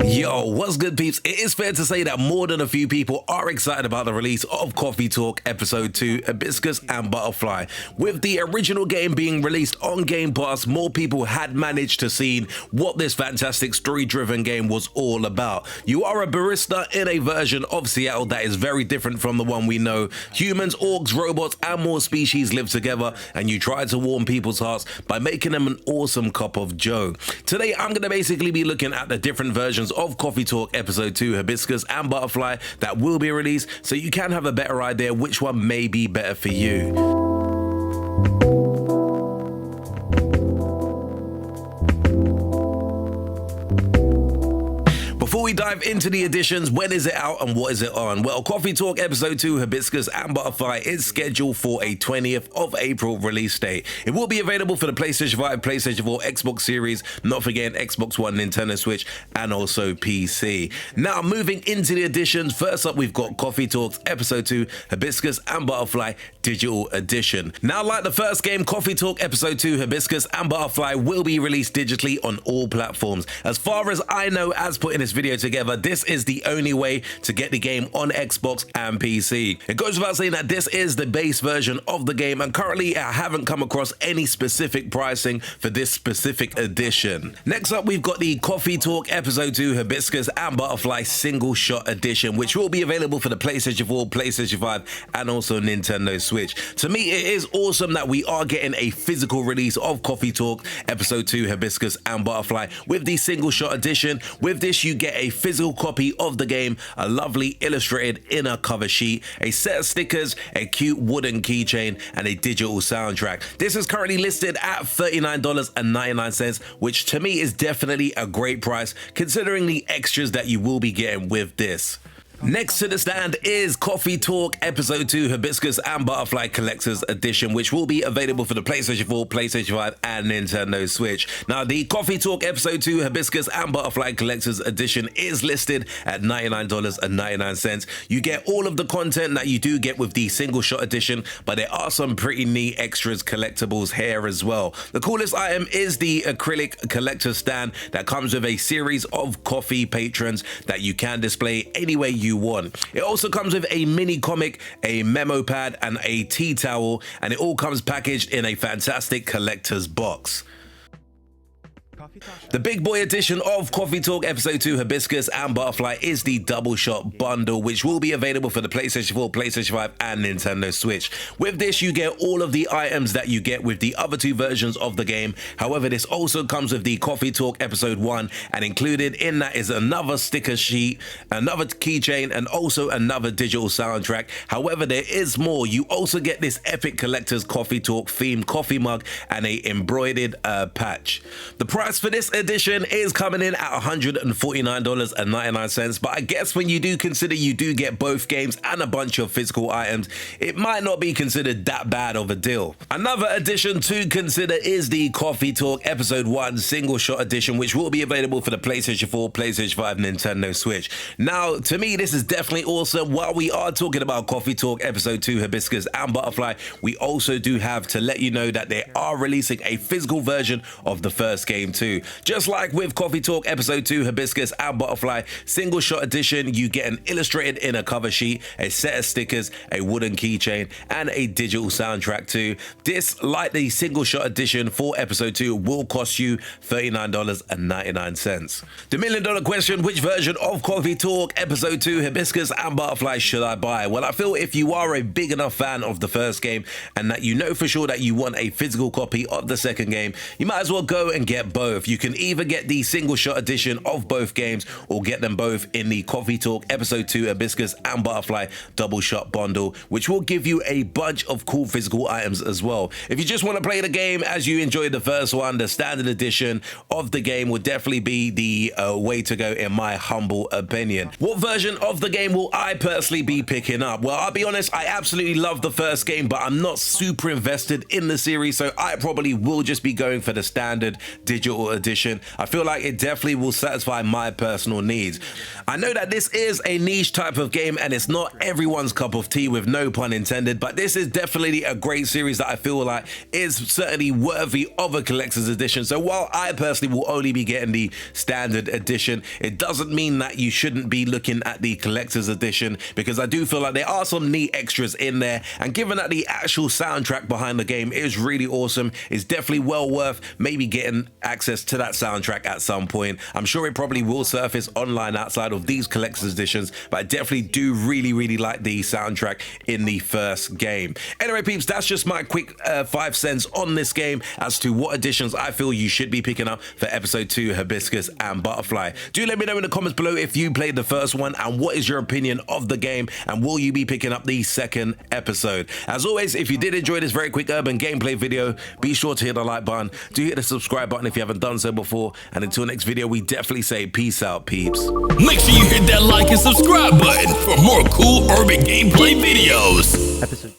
Yo, what's good, peeps? It is fair to say that more than a few people are excited about the release of Coffee Talk Episode 2, Hibiscus and Butterfly. With the original game being released on Game Pass, more people had managed to see what this fantastic story-driven game was all about. You are a barista in a version of Seattle that is very different from the one we know. Humans, orcs, robots, and more species live together, and you try to warm people's hearts by making them an awesome cup of joe. Today, I'm going to basically be looking at the different versions of Coffee Talk Episode 2, Hibiscus and Butterfly, that will be released, so you can have a better idea which one may be better for you. Before we dive into the editions, when is it out and what is it on? Well, Coffee Talk Episode 2, Hibiscus and Butterfly is scheduled for a 20th of April release date. It will be available for the PlayStation 5, PlayStation 4, Xbox Series, not forgetting Xbox One, Nintendo Switch, and also PC. Now, moving into the editions, first up we've got Coffee Talks Episode 2, Hibiscus and Butterfly Digital Edition. Now, like the first game, Coffee Talk Episode 2, Hibiscus and Butterfly will be released digitally on all platforms. As far as I know, as put in this video together, this is the only way to get the game on Xbox and PC. It goes without saying that this is the base version of the game, and currently I haven't come across any specific pricing for this specific edition. Next up, we've got the Coffee Talk Episode 2 Hibiscus and Butterfly Single Shot Edition, which will be available for the PlayStation 4, PlayStation 5, and also Nintendo Switch. To me, it is awesome that we are getting a physical release of Coffee Talk Episode 2 Hibiscus and Butterfly with the Single Shot Edition. With this, you get a physical copy of the game, a lovely illustrated inner cover sheet, a set of stickers, a cute wooden keychain, and a digital soundtrack. This is currently listed at $39.99, which to me is definitely a great price considering the extras that you will be getting with this. Next to the stand is Coffee Talk Episode 2 Hibiscus and Butterfly Collector's Edition, which will be available for the PlayStation 4, PlayStation 5, and Nintendo Switch. Now, the Coffee Talk Episode 2 Hibiscus and Butterfly Collector's Edition is listed at $99.99. You get all of the content that you do get with the Single Shot Edition, but there are some pretty neat extras collectibles here as well. The coolest item is the acrylic collector stand that comes with a series of coffee patrons that you can display any way you want. It also comes with a mini comic, a memo pad, and a tea towel, and it all comes packaged in a fantastic collector's box. The big boy edition of Coffee Talk Episode 2 Hibiscus and Butterfly is the Double Shot Bundle, which will be available for the PlayStation 4, PlayStation 5, and Nintendo Switch. With this, you get all of the items that you get with the other two versions of the game. However, this also comes with the Coffee Talk Episode 1, and included in that is another sticker sheet, another keychain, and also another digital soundtrack. However, there is more. You also get this epic collector's Coffee Talk themed coffee mug and a embroidered patch. The price for this edition is coming in at $149.99, but I guess when you do consider you do get both games and a bunch of physical items, it might not be considered that bad of a deal. Another edition to consider is the Coffee Talk Episode 1 Single Shot Edition, which will be available for the PlayStation 4, PlayStation 5, Nintendo Switch. Now, to me, this is definitely awesome. While we are talking about Coffee Talk Episode 2 Hibiscus and Butterfly, we also do have to let you know that they are releasing a physical version of the first game too. Just like with Coffee Talk Episode 2 Hibiscus and Butterfly Single Shot Edition, you get an illustrated inner cover sheet, a set of stickers, a wooden keychain, and a digital soundtrack too. This, like the Single Shot Edition for Episode 2, will cost you $39.99. The million-dollar question: which version of Coffee Talk Episode 2 Hibiscus and Butterfly should I buy? Well, I feel if you are a big enough fan of the first game and that you know for sure that you want a physical copy of the second game, you might as well go and get both. You can either get the Single Shot Edition of both games or get them both in the Coffee Talk Episode 2 Hibiscus and Butterfly Double Shot Bundle, which will give you a bunch of cool physical items as well. If you just want to play the game as you enjoyed the first one, the standard edition of the game would definitely be the way to go in my humble opinion. What version of the game will I personally be picking up? Well, I'll be honest, I absolutely love the first game, but I'm not super invested in the series, so I probably will just be going for the standard digital special edition. I feel like it definitely will satisfy my personal needs. I know that this is a niche type of game and it's not everyone's cup of tea, with no pun intended, but this is definitely a great series that I feel like is certainly worthy of a collector's edition. So while I personally will only be getting the standard edition, it doesn't mean that you shouldn't be looking at the collector's edition, because I do feel like there are some neat extras in there, and given that the actual soundtrack behind the game is really awesome, it's definitely well worth maybe getting access to that soundtrack at some point. I'm sure it probably will surface online outside of these collector's editions, but I definitely do really like the soundtrack in the first game. Anyway peeps, that's just my quick 5 cents on this game as to what editions I feel you should be picking up for episode 2 Hibiscus and Butterfly. Do let me know in the comments below if you played the first one and what is your opinion of the game, and will you be picking up the second episode. As always, if you did enjoy this very quick urban gameplay video, be sure to hit the like button, do hit the subscribe button if you haven't done so before, and until next video we definitely say peace out peeps. Make sure you hit that like and subscribe button for more cool urban gameplay videos.